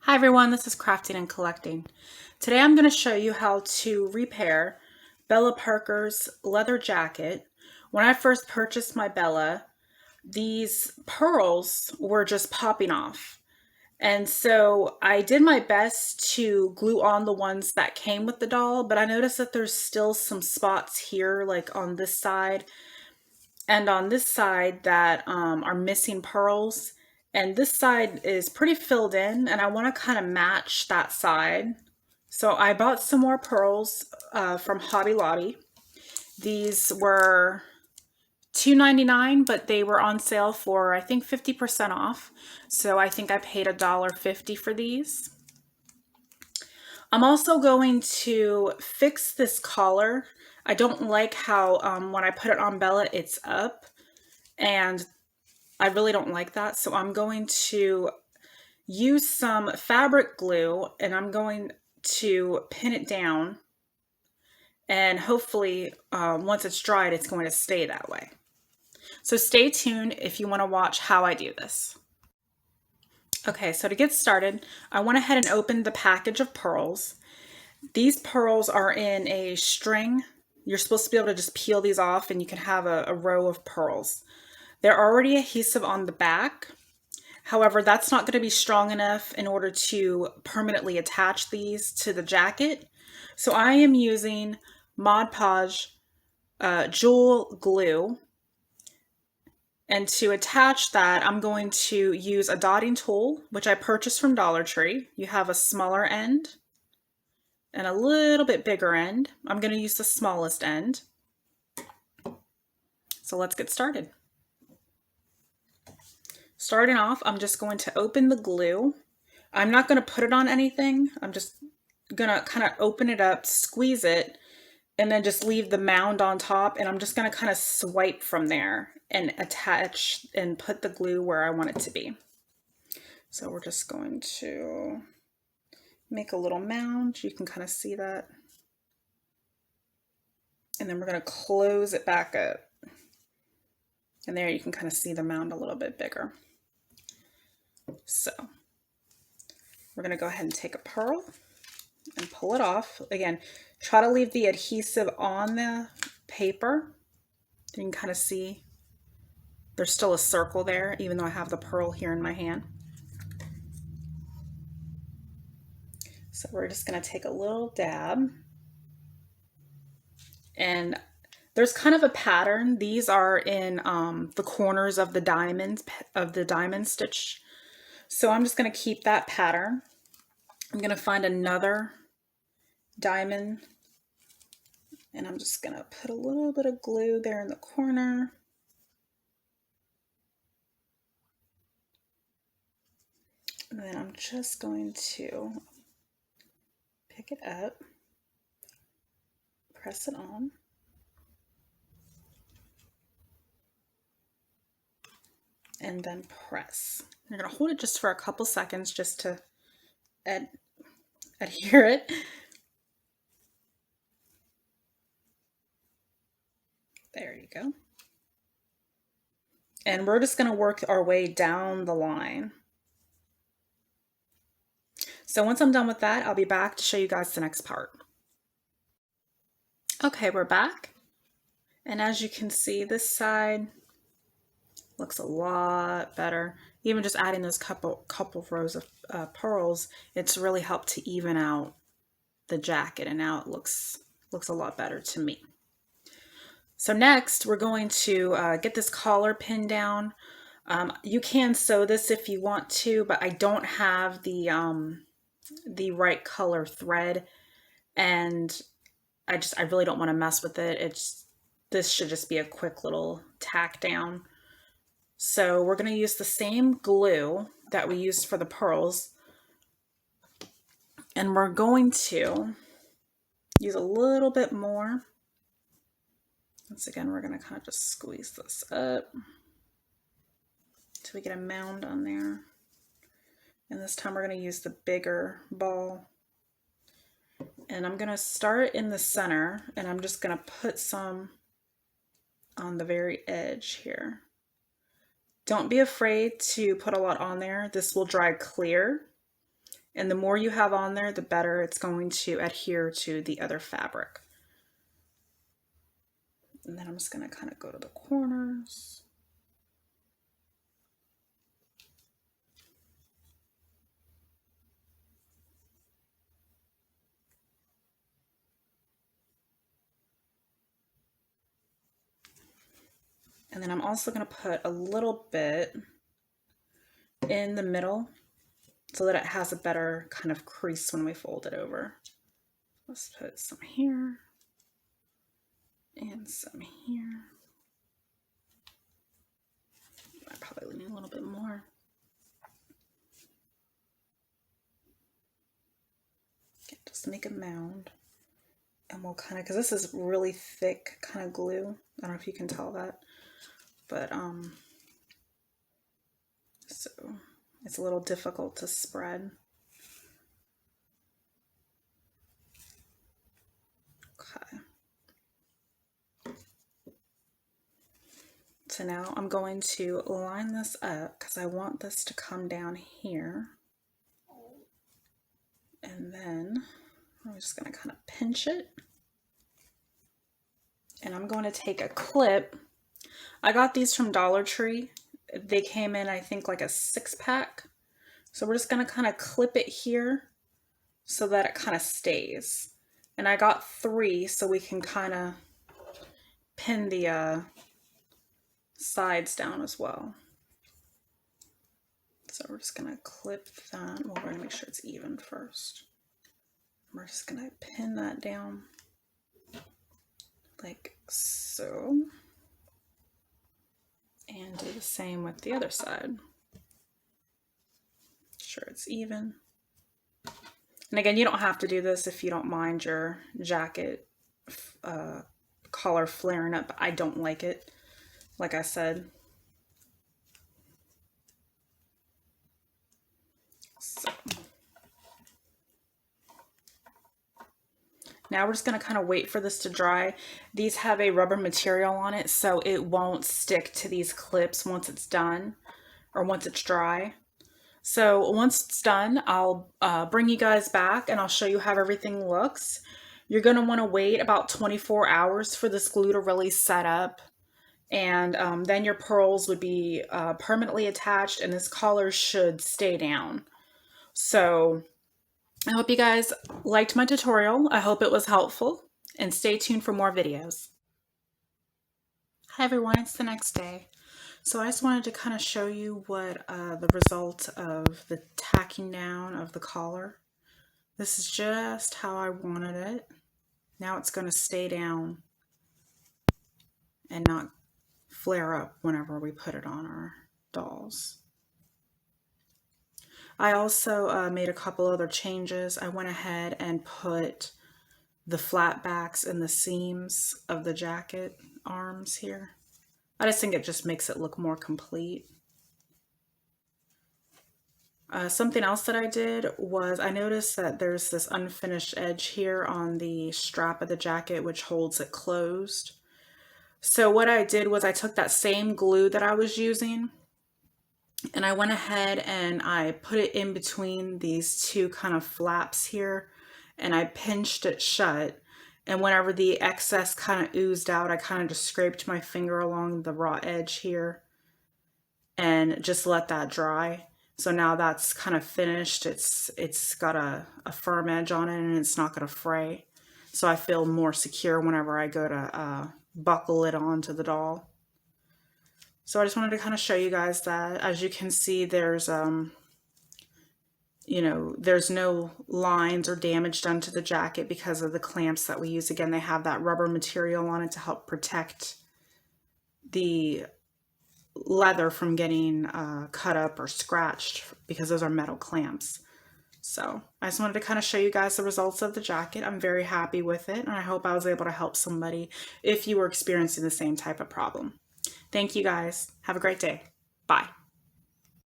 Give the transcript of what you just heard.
Hi everyone, this is Crafting and Collecting. Today I'm going to show you how to repair Bella Parker's leather jacket. When I first purchased my Bella, these pearls were just popping off. And so I did my best to glue on the ones that came with the doll, but I noticed that there's still some spots here, like on this side and on this side that are missing pearls. And this side is pretty filled in, and I want to kind of match that side. So I bought some more pearls from Hobby Lobby. These were $2.99, but they were on sale for I think 50% off. So I think I paid $1.50 for these. I'm also going to fix this collar. I don't like how when I put it on Bella, it's up. And I really don't like that. So I'm going to use some fabric glue and I'm going to pin it down. And hopefully once it's dried, it's going to stay that way. So stay tuned if you want to watch how I do this. Okay, so to get started, I went ahead and opened the package of pearls. These pearls are in a string. You're supposed to be able to just peel these off and you can have a row of pearls. They're already adhesive on the back. However, that's not going to be strong enough in order to permanently attach these to the jacket. So I am using Mod Podge Jewel Glue. And to attach that, I'm going to use a dotting tool, which I purchased from Dollar Tree. You have a smaller end and a little bit bigger end. I'm going to use the smallest end. So let's get started. Starting off, I'm just going to open the glue. I'm not going to put it on anything. I'm just going to kind of open it up, squeeze it, and then just leave the mound on top. And I'm just going to kind of swipe from there and attach and put the glue where I want it to be. So we're just going to make a little mound. You can kind of see that. And then we're going to close it back up. And there you can kind of see the mound a little bit bigger. So we're going to go ahead and take a pearl and pull it off. Again, try to leave the adhesive on the paper. You can kind of see there's still a circle there, even though I have the pearl here in my hand. So we're just going to take a little dab. And there's kind of a pattern. These are in the corners of the diamond stitch. So I'm just going to keep that pattern. I'm going to find another diamond and I'm just going to put a little bit of glue there in the corner. And then I'm just going to pick it up, press it on. And then press. You're going to hold it just for a couple seconds just to adhere it. There you go. And we're just going to work our way down the line. So once I'm done with that, I'll be back to show you guys the next part. Okay, we're back. And as you can see, this side looks a lot better. Even just adding those couple rows of pearls, it's really helped to even out the jacket, and now it looks a lot better to me. So next, we're going to get this collar pinned down. You can sew this if you want to, but I don't have the right color thread, and I really don't want to mess with it. This should just be a quick little tack down. So we're going to use the same glue that we used for the pearls, and we're going to use a little bit more. Once again, we're going to kind of just squeeze this up until we get a mound on there. And this time we're going to use the bigger ball. And I'm going to start in the center, and I'm just going to put some on the very edge here. Don't be afraid to put a lot on there. This will dry clear. And the more you have on there, the better it's going to adhere to the other fabric. And then I'm just going to kind of go to the corners. And then I'm also going to put a little bit in the middle so that it has a better kind of crease when we fold it over. Let's put some here and some here. I probably need a little bit more. Okay, just make a mound. And we'll kind of, because this is really thick kind of glue. I don't know if you can tell that. But, so it's a little difficult to spread. Okay. So now I'm going to line this up because I want this to come down here. And then I'm just going to kind of pinch it. And I'm going to take a clip. I got these from Dollar Tree. They came in, I think, like a 6-pack. So we're just going to kind of clip it here so that it kind of stays. And I got 3 so we can kind of pin the sides down as well. So we're just going to clip that. Well, we're going to make sure it's even first. We're just going to pin that down like so. And do the same with the other side. Sure it's even. And again, you don't have to do this if you don't mind your jacket collar flaring up. I don't like it, like I said. So now we're just going to kind of wait for this to dry. These have a rubber material on it, so it won't stick to these clips once it's done or once it's dry. So once it's done, I'll bring you guys back and I'll show you how everything looks. You're going to want to wait about 24 hours for this glue to really set up. And then your pearls would be permanently attached and this collar should stay down. So I hope you guys liked my tutorial. I hope it was helpful and stay tuned for more videos. Hi everyone, it's the next day. So I just wanted to kind of show you what the result of the tacking down of the collar. This is just how I wanted it. Now it's going to stay down and not flare up whenever we put it on our dolls. I also made a couple other changes. I went ahead and put the flat backs in the seams of the jacket arms here. I just think it just makes it look more complete. Something else that I did was I noticed that there's this unfinished edge here on the strap of the jacket which holds it closed. So what I did was I took that same glue that I was using and I went ahead and I put it in between these two kind of flaps here and I pinched it shut. And whenever the excess kind of oozed out, I kind of just scraped my finger along the raw edge here and just let that dry. So now that's kind of finished. It's got a firm edge on it and it's not going to fray. So I feel more secure whenever I go to buckle it onto the doll. So I just wanted to kind of show you guys that. As you can see, there's there's no lines or damage done to the jacket because of the clamps that we use. Again, they have that rubber material on it to help protect the leather from getting cut up or scratched because those are metal clamps. So I just wanted to kind of show you guys the results of the jacket. I'm very happy with it, and I hope I was able to help somebody if you were experiencing the same type of problem. Thank you guys. Have a great day. Bye.